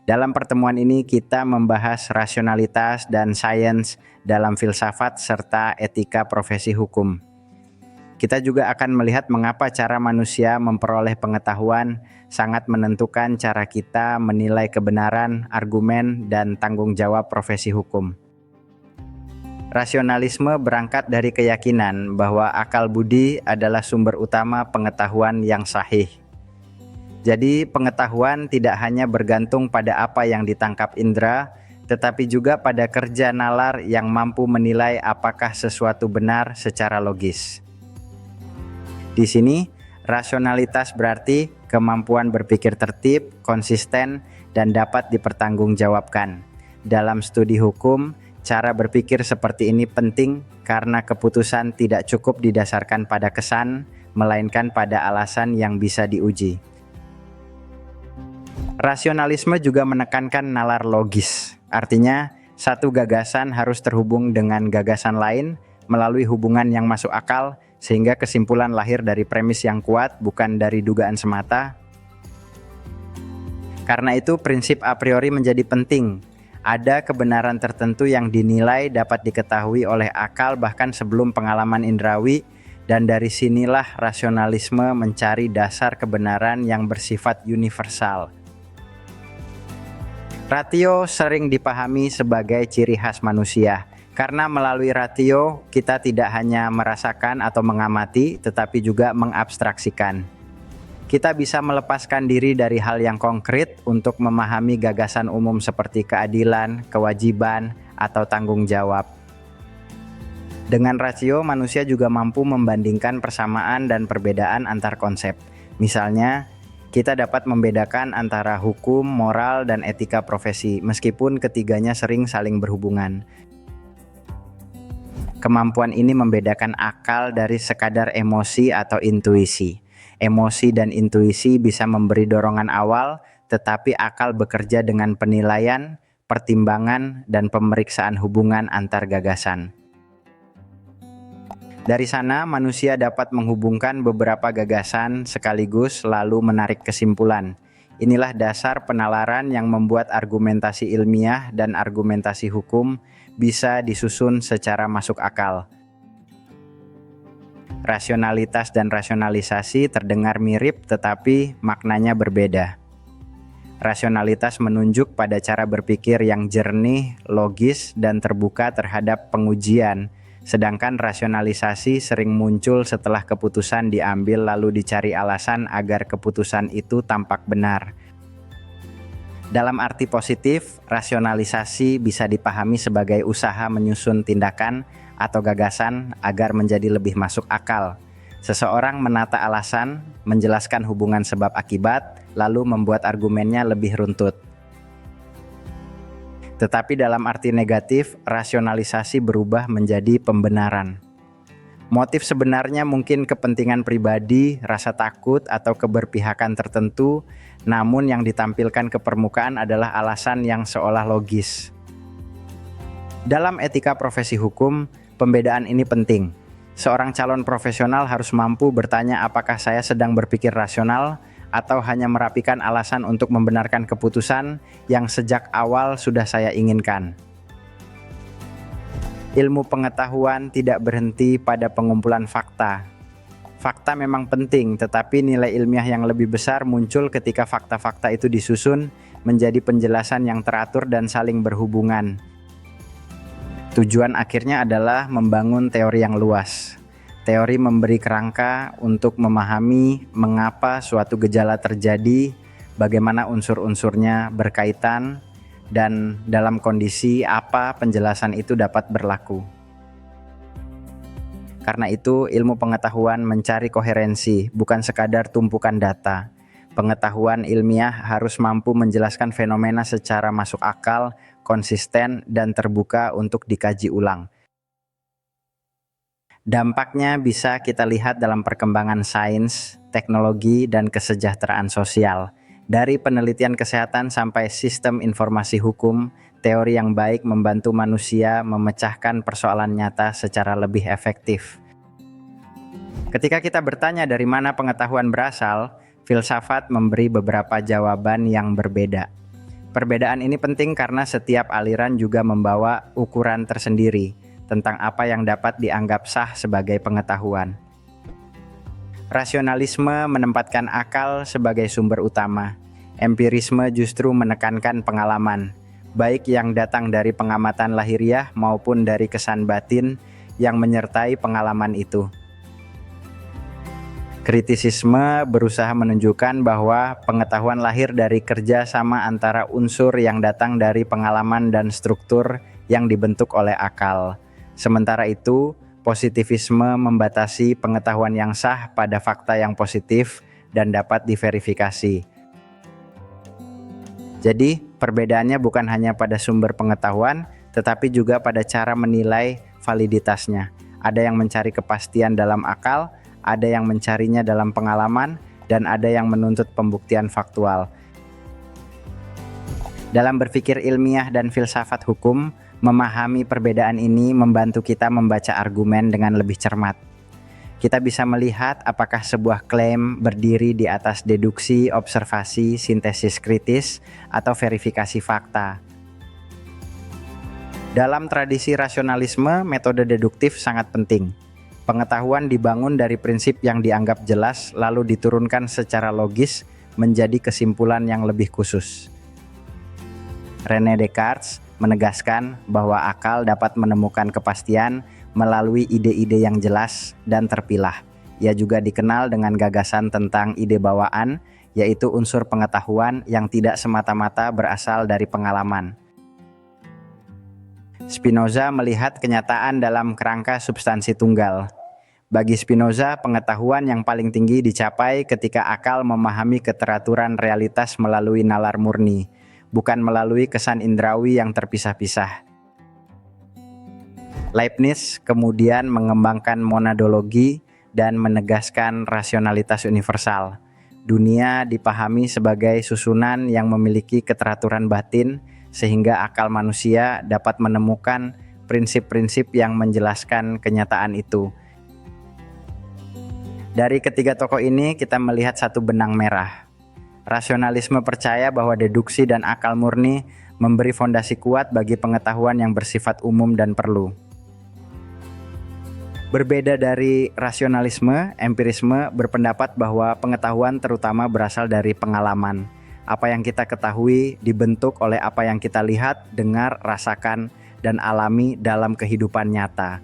Dalam pertemuan ini kita membahas rasionalitas dan sains dalam filsafat serta etika profesi hukum. Kita juga akan melihat mengapa cara manusia memperoleh pengetahuan sangat menentukan cara kita menilai kebenaran, argumen, dan tanggung jawab profesi hukum. Rasionalisme berangkat dari keyakinan bahwa akal budi adalah sumber utama pengetahuan yang sahih. Jadi pengetahuan tidak hanya bergantung pada apa yang ditangkap indera, tetapi juga pada kerja nalar yang mampu menilai apakah sesuatu benar secara logis. Di sini, rasionalitas berarti kemampuan berpikir tertib, konsisten, dan dapat dipertanggungjawabkan. Dalam studi hukum, cara berpikir seperti ini penting karena keputusan tidak cukup didasarkan pada kesan, melainkan pada alasan yang bisa diuji. Rasionalisme juga menekankan nalar logis, artinya satu gagasan harus terhubung dengan gagasan lain melalui hubungan yang masuk akal, sehingga kesimpulan lahir dari premis yang kuat, bukan dari dugaan semata. Karena itu prinsip a priori menjadi penting. Ada kebenaran tertentu yang dinilai dapat diketahui oleh akal bahkan sebelum pengalaman indrawi, dan dari sinilah rasionalisme mencari dasar kebenaran yang bersifat universal. Ratio sering dipahami sebagai ciri khas manusia. Karena melalui ratio, kita tidak hanya merasakan atau mengamati, tetapi juga mengabstraksikan. Kita bisa melepaskan diri dari hal yang konkret untuk memahami gagasan umum seperti keadilan, kewajiban, atau tanggung jawab. Dengan rasio, manusia juga mampu membandingkan persamaan dan perbedaan antar konsep. Misalnya, kita dapat membedakan antara hukum, moral, dan etika profesi, meskipun ketiganya sering saling berhubungan. Kemampuan ini membedakan akal dari sekadar emosi atau intuisi. Emosi dan intuisi bisa memberi dorongan awal, tetapi akal bekerja dengan penilaian, pertimbangan, dan pemeriksaan hubungan antar gagasan. Dari sana, manusia dapat menghubungkan beberapa gagasan sekaligus lalu menarik kesimpulan. Inilah dasar penalaran yang membuat argumentasi ilmiah dan argumentasi hukum bisa disusun secara masuk akal. Rasionalitas dan rasionalisasi terdengar mirip tetapi maknanya berbeda. Rasionalitas menunjuk pada cara berpikir yang jernih, logis, dan terbuka terhadap pengujian, sedangkan rasionalisasi sering muncul setelah keputusan diambil lalu dicari alasan agar keputusan itu tampak benar. Dalam arti positif, rasionalisasi bisa dipahami sebagai usaha menyusun tindakan atau gagasan agar menjadi lebih masuk akal. Seseorang menata alasan, menjelaskan hubungan sebab akibat, lalu membuat argumennya lebih runtut. Tetapi dalam arti negatif, rasionalisasi berubah menjadi pembenaran. Motif sebenarnya mungkin kepentingan pribadi, rasa takut, atau keberpihakan tertentu, namun yang ditampilkan ke permukaan adalah alasan yang seolah logis. Dalam etika profesi hukum, pembedaan ini penting. Seorang calon profesional harus mampu bertanya apakah saya sedang berpikir rasional atau hanya merapikan alasan untuk membenarkan keputusan yang sejak awal sudah saya inginkan. Ilmu pengetahuan tidak berhenti pada pengumpulan fakta. Fakta memang penting, tetapi nilai ilmiah yang lebih besar muncul ketika fakta-fakta itu disusun menjadi penjelasan yang teratur dan saling berhubungan. Tujuan akhirnya adalah membangun teori yang luas. Teori memberi kerangka untuk memahami mengapa suatu gejala terjadi, bagaimana unsur-unsurnya berkaitan, dan dalam kondisi apa penjelasan itu dapat berlaku. Karena itu, ilmu pengetahuan mencari koherensi, bukan sekadar tumpukan data. Pengetahuan ilmiah harus mampu menjelaskan fenomena secara masuk akal, konsisten, dan terbuka untuk dikaji ulang. Dampaknya bisa kita lihat dalam perkembangan sains, teknologi, dan kesejahteraan sosial. Dari penelitian kesehatan sampai sistem informasi hukum, teori yang baik membantu manusia memecahkan persoalan nyata secara lebih efektif. Ketika kita bertanya dari mana pengetahuan berasal, filsafat memberi beberapa jawaban yang berbeda. Perbedaan ini penting karena setiap aliran juga membawa ukuran tersendiri tentang apa yang dapat dianggap sah sebagai pengetahuan. Rasionalisme menempatkan akal sebagai sumber utama. Empirisme justru menekankan pengalaman, baik yang datang dari pengamatan lahiriah maupun dari kesan batin yang menyertai pengalaman itu. Kritisisme berusaha menunjukkan bahwa pengetahuan lahir dari kerja sama antara unsur yang datang dari pengalaman dan struktur yang dibentuk oleh akal. Sementara itu, positivisme membatasi pengetahuan yang sah pada fakta yang positif dan dapat diverifikasi. Jadi, perbedaannya bukan hanya pada sumber pengetahuan, tetapi juga pada cara menilai validitasnya. Ada yang mencari kepastian dalam akal, ada yang mencarinya dalam pengalaman, dan ada yang menuntut pembuktian faktual. Dalam berpikir ilmiah dan filsafat hukum, memahami perbedaan ini membantu kita membaca argumen dengan lebih cermat. Kita bisa melihat apakah sebuah klaim berdiri di atas deduksi, observasi, sintesis kritis, atau verifikasi fakta. Dalam tradisi rasionalisme, metode deduktif sangat penting. Pengetahuan dibangun dari prinsip yang dianggap jelas lalu diturunkan secara logis menjadi kesimpulan yang lebih khusus. René Descartes menegaskan bahwa akal dapat menemukan kepastian melalui ide-ide yang jelas dan terpilah. Ia juga dikenal dengan gagasan tentang ide bawaan, yaitu unsur pengetahuan yang tidak semata-mata berasal dari pengalaman. Spinoza melihat kenyataan dalam kerangka substansi tunggal. Bagi Spinoza, pengetahuan yang paling tinggi dicapai ketika akal memahami keteraturan realitas melalui nalar murni, bukan melalui kesan indrawi yang terpisah-pisah. Leibniz kemudian mengembangkan monadologi dan menegaskan rasionalitas universal. Dunia dipahami sebagai susunan yang memiliki keteraturan batin, sehingga akal manusia dapat menemukan prinsip-prinsip yang menjelaskan kenyataan itu. Dari ketiga tokoh ini kita melihat satu benang merah. Rasionalisme percaya bahwa deduksi dan akal murni memberi fondasi kuat bagi pengetahuan yang bersifat umum dan perlu. Berbeda dari rasionalisme, empirisme berpendapat bahwa pengetahuan terutama berasal dari pengalaman. Apa yang kita ketahui dibentuk oleh apa yang kita lihat, dengar, rasakan, dan alami dalam kehidupan nyata.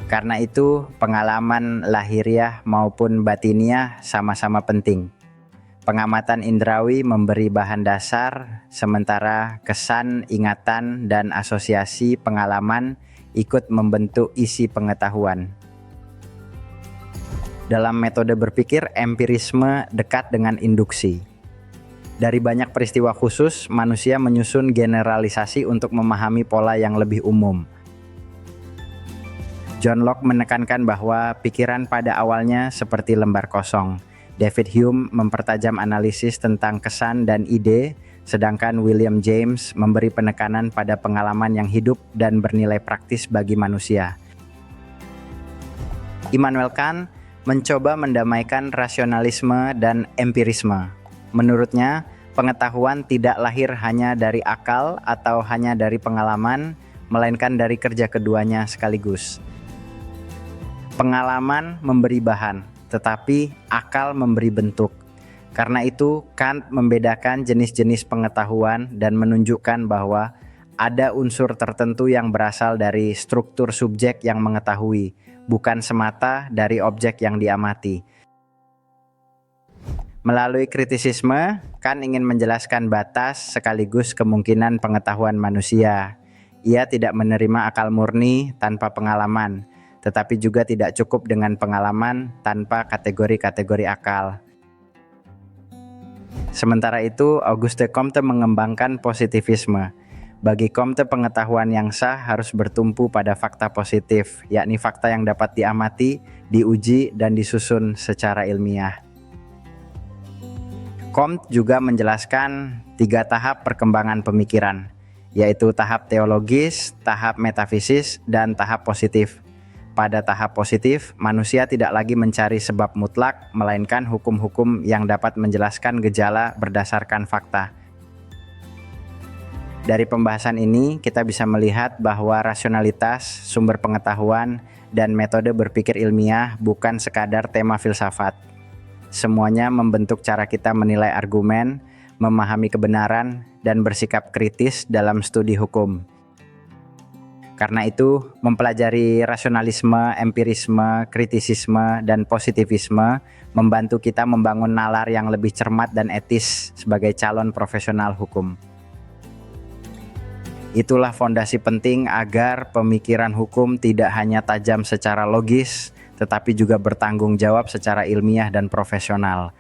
Karena itu, pengalaman lahiriah maupun batiniah sama-sama penting. Pengamatan indrawi memberi bahan dasar, sementara kesan, ingatan, dan asosiasi pengalaman ikut membentuk isi pengetahuan. Dalam metode berpikir, empirisme dekat dengan induksi. Dari banyak peristiwa khusus, manusia menyusun generalisasi untuk memahami pola yang lebih umum. John Locke menekankan bahwa pikiran pada awalnya seperti lembar kosong. David Hume mempertajam analisis tentang kesan dan ide, sedangkan William James memberi penekanan pada pengalaman yang hidup dan bernilai praktis bagi manusia. Immanuel Kant mencoba mendamaikan rasionalisme dan empirisme. Menurutnya, pengetahuan tidak lahir hanya dari akal atau hanya dari pengalaman, melainkan dari kerja keduanya sekaligus. Pengalaman memberi bahan, tetapi akal memberi bentuk. Karena itu, Kant membedakan jenis-jenis pengetahuan dan menunjukkan bahwa ada unsur tertentu yang berasal dari struktur subjek yang mengetahui, bukan semata dari objek yang diamati. Melalui kritisisme, Kant ingin menjelaskan batas sekaligus kemungkinan pengetahuan manusia. Ia tidak menerima akal murni tanpa pengalaman, tetapi juga tidak cukup dengan pengalaman tanpa kategori-kategori akal. Sementara itu, Auguste Comte mengembangkan positivisme. Bagi Comte, pengetahuan yang sah harus bertumpu pada fakta positif, yakni fakta yang dapat diamati, diuji, dan disusun secara ilmiah. Comte juga menjelaskan 3 tahap perkembangan pemikiran, yaitu tahap teologis, tahap metafisis, dan tahap positif. Pada tahap positif, manusia tidak lagi mencari sebab mutlak, melainkan hukum-hukum yang dapat menjelaskan gejala berdasarkan fakta. Dari pembahasan ini, kita bisa melihat bahwa rasionalitas, sumber pengetahuan, dan metode berpikir ilmiah bukan sekadar tema filsafat. Semuanya membentuk cara kita menilai argumen, memahami kebenaran, dan bersikap kritis dalam studi hukum. Karena itu, mempelajari rasionalisme, empirisme, kritisisme, dan positivisme membantu kita membangun nalar yang lebih cermat dan etis sebagai calon profesional hukum. Itulah fondasi penting agar pemikiran hukum tidak hanya tajam secara logis, tetapi juga bertanggung jawab secara ilmiah dan profesional.